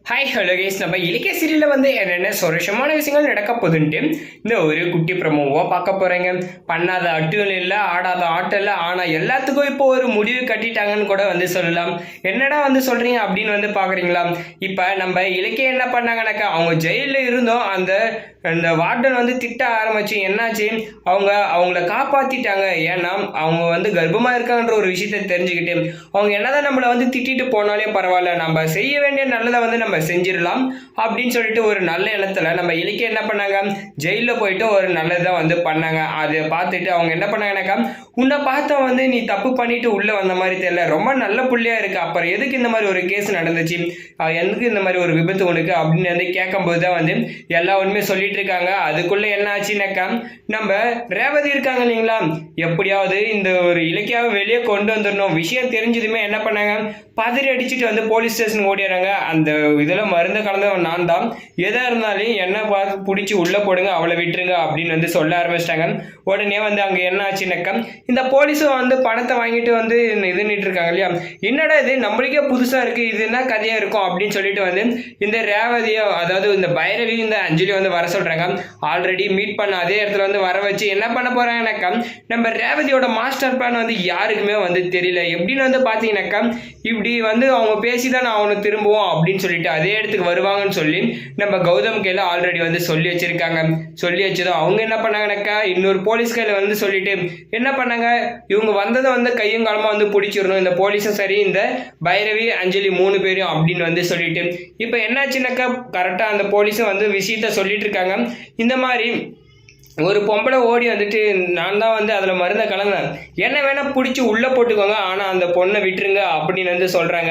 Hi hello case, நம்ம இலக்கிய சீரியலில் வந்து என்னென்ன சுரேஷமான விஷயங்கள் நடக்க போகுதுன்ட்டு இந்த ஒரு குட்டி ப்ரமோவாக பார்க்க போகிறேங்க. பண்ணாத அட்டுகள் இல்லை, ஆடாத ஆட்டம் இல்லை, ஆனால் எல்லாத்துக்கும் இப்போ ஒரு முடிவு கட்டிட்டாங்கன்னு கூட வந்து சொல்லலாம். என்னடா வந்து சொல்கிறீங்க அப்படின்னு வந்து பார்க்குறீங்களா? இப்போ நம்ம இலக்கியம் என்ன பண்ணாங்கனாக்கா, அவங்க ஜெயிலில் இருந்தோம், அந்த வார்டன் வந்து திட்ட ஆரம்பிச்சு என்னாச்சு, அவங்கள காப்பாற்றிட்டாங்க. ஏன்னா அவங்க வந்து கர்ப்பமாக இருக்காங்கன்ற ஒரு விஷயத்தை தெரிஞ்சுக்கிட்டு அவங்க என்னதான் நம்மளை வந்து திட்டிட்டு போனாலே பரவாயில்ல, நம்ம செய்ய வேண்டிய நல்லதை வந்து நம்ம செஞ்சிடலாம் அப்படின்னு சொல்லிட்டு ஒரு நல்ல எண்ணத்துல நம்ம இலக்கியம் என்ன பண்ணாங்க, ஜெயிலில் போயிட்டு ஒரு நல்லதான் வந்து பண்ணாங்க. அதை பார்த்துட்டு அவங்க என்ன பண்ணாங்கனாக்கா, உன்னை பார்த்தா வந்து நீ தப்பு பண்ணிட்டு உள்ள வந்த மாதிரி தெரியல, ரொம்ப நல்ல புள்ளியா இருக்கு, அப்புறம் எதுக்கு இந்த மாதிரி ஒரு கேஸ் நடந்துச்சு, எதுக்கு இந்த மாதிரி ஒரு விபத்து உனக்கு அப்படின்னு வந்து கேட்கும்போது தான் வந்து எல்லா உண்மையும் சொல்லிட்டு இருக்காங்க. அதுக்குள்ள என்ன ஆச்சுனாக்கா, நம்ம ரேவதி இருக்காங்க இல்லைங்களா, எப்படியாவது இந்த ஒரு இலக்கியாவை வெளியே கொண்டு வந்துடணும். விஷயம் தெரிஞ்சதுமே என்ன பண்ணாங்க, பதறி அடிச்சுட்டு வந்து போலீஸ் ஸ்டேஷன் ஓடிடுறாங்க. அந்த இதில் மருந்து கலந்தவன் நான் தான், எதாக இருந்தாலும் என்ன பார்த்து பிடிச்சி உள்ளே போடுங்க, அவளை விட்டுருங்க அப்படின்னு வந்து சொல்ல ஆரம்பிச்சிட்டாங்க. உடனே வந்து அங்கே என்ன ஆச்சுனாக்கா, இந்த போலீஸும் வந்து பணத்தை வாங்கிட்டு வந்து இதுன்னுட்டு இருக்காங்க இல்லையா, என்னடா இது நம்மளுக்கே புதுசாக இருக்குது, இது என்ன கதையாக இருக்கும் அப்படின்னு சொல்லிட்டு வந்து இந்த ரேவதியோ, அதாவது இந்த பைரவி இந்த அஞ்சலியும் வந்து வர சொல்கிறாங்க. ஆல்ரெடி மீட் பண்ண அதே இடத்துல வந்து வர வச்சு என்ன பண்ண போகிறாங்கனாக்கா, நம்ம ரேவதியோட மாஸ்டர் பிளான் வந்து யாருக்குமே வந்து தெரியல. எப்படின்னு வந்து பார்த்தீங்கன்னாக்கா, இப்படி வந்து அவங்க பேசி தான் நான் அவனை திரும்புவோம் அப்படின்னு சொல்லிட்டு அதே இடத்துக்கு வருவாங்கன்னு சொல்லி நம்ம கௌதம் கையில் ஆல்ரெடி வந்து சொல்லி வச்சிருக்காங்க. சொல்லி வச்சதும் அவங்க என்ன பண்ணாங்கனாக்கா, இன்னொரு போலீஸ் கையில் வந்து சொல்லிட்டு என்ன பண்ணாங்க, இவங்க வந்ததை வந்து கையும் காலமாக வந்து பிடிச்சிடணும், இந்த போலீஸும் சரி இந்த பைரவி அஞ்சலி 3 பேரும் அப்படின்னு வந்து சொல்லிட்டு இப்போ என்னாச்சுனாக்கா, கரெக்டாக அந்த போலீஸும் வந்து விஷயத்த சொல்லிட்டு இருக்காங்க. இந்த மாதிரி ஒரு பொம்பளை ஓடி வந்துட்டு நான் தான் வந்து அதில் மருந்தை கலந்தேன், என்ன வேணால் பிடிச்சி உள்ளே போட்டுக்கோங்க, ஆனால் அந்த பொண்ணை விட்டுருங்க அப்படின்னு வந்து சொல்கிறாங்க.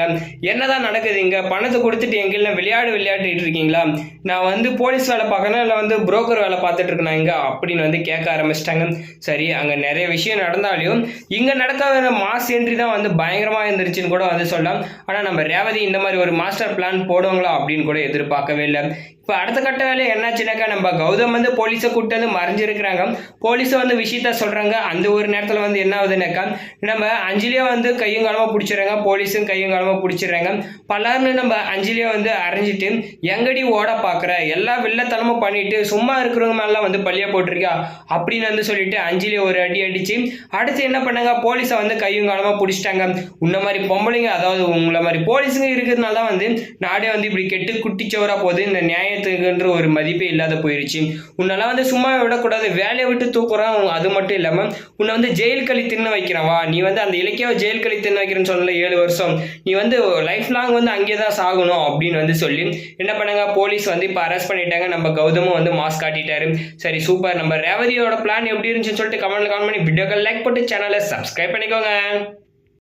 என்னதான் நடக்குது இங்கே, பணத்தை கொடுத்துட்டு எங்கெல்லாம் விளையாடிட்டு இருக்கீங்களா, நான் வந்து போலீஸ் வேலை பார்க்கணும் இல்லை வந்து புரோக்கர் வேலை பார்த்துட்டு இருக்கேன் இங்கே அப்படின்னு வந்து கேட்க ஆரம்பிச்சிட்டாங்க. சரி, அங்கே நிறைய விஷயம் நடந்தாலையும் இங்கே நடக்காத மாஸ் என்ட்ரி தான் வந்து பயங்கரமாக இருந்துருச்சுன்னு கூட வந்து சொல்லலாம். ஆனால் நம்ம ரேவதி இந்த மாதிரி ஒரு மாஸ்டர் பிளான் போடுவாங்களா அப்படின்னு கூட எதிர்பார்க்கவே இல்லை. இப்போ அடுத்த கட்ட வேலை என்னாச்சுனாக்கா, நம்ம கௌதம் வந்து போலீஸை கூப்பிட்டு வந்து மறைஞ்சிருக்கிறாங்க. போலீஸை வந்து விஷயத்த சொல்கிறாங்க. அந்த ஒரு நேரத்தில் வந்து என்ன ஆகுதுனாக்கா, நம்ம அஞ்சலியை வந்து கையும் காலமாக பிடிச்சிடுறாங்க, போலீஸும் கையும் காலமாக பிடிச்சிடுறாங்க. பலர்னு நம்ம அஞ்சலியை வந்து அரைஞ்சிட்டு எங்கடி ஓட பார்க்குற, எல்லா வில்லத்தனமும் பண்ணிட்டு சும்மா இருக்கிறவங்க மேலாம் வந்து பள்ளியை போட்டிருக்கா அப்படின்னு வந்து சொல்லிட்டு அஞ்சலியை ஒரு அடி அடிச்சு அடுத்து என்ன பண்ணாங்க, போலீஸை வந்து கையும் காலமாக பிடிச்சிட்டாங்க. உன்ன மாதிரி பொம்பளைங்க, அதாவது உங்களை மாதிரி போலீஸுங்க இருக்கிறதுனால தான் வந்து நாடே வந்து இப்படி கெட்டு குட்டிச்சவராக போகுது, இந்த நியாய ஒரு மதிப்பே இல்லாத போயிருச்சு. உன்னால வந்து சும்மா விடக்கூடாது, வேலையை விட்டு தூக்குறான். அது மட்டும் இல்லாம உன்னை வந்து ஜெயில் கழி தின்ன வைக்கிறான். வா, நீ வந்து அந்த இலக்கியாவை ஜெயில் கழி தின்ன வைக்கிறேன்னு சொன்னல 7 வருஷம், நீ வந்து லைஃப் லாங் வந்து அங்கே தான் சாகணும் அப்படின்னு வந்து சொல்லி என்ன பண்ணாங்க, போலீஸ் வந்து இப்போ அரெஸ்ட் பண்ணிட்டாங்க. நம்ம கௌதமும் வந்து மாஸ்க் காட்டிட்டாரு. சரி, சூப்பர். நம்ம ரேவதியோட பிளான் எப்படி இருந்துச்சுன்னு சொல்லிட்டு கமெண்ட் பண்ணி வீடியோக்கு லைக் போட்டு சேனலை சப்ஸ்கிரைப் பண்ணிக்கோங்க.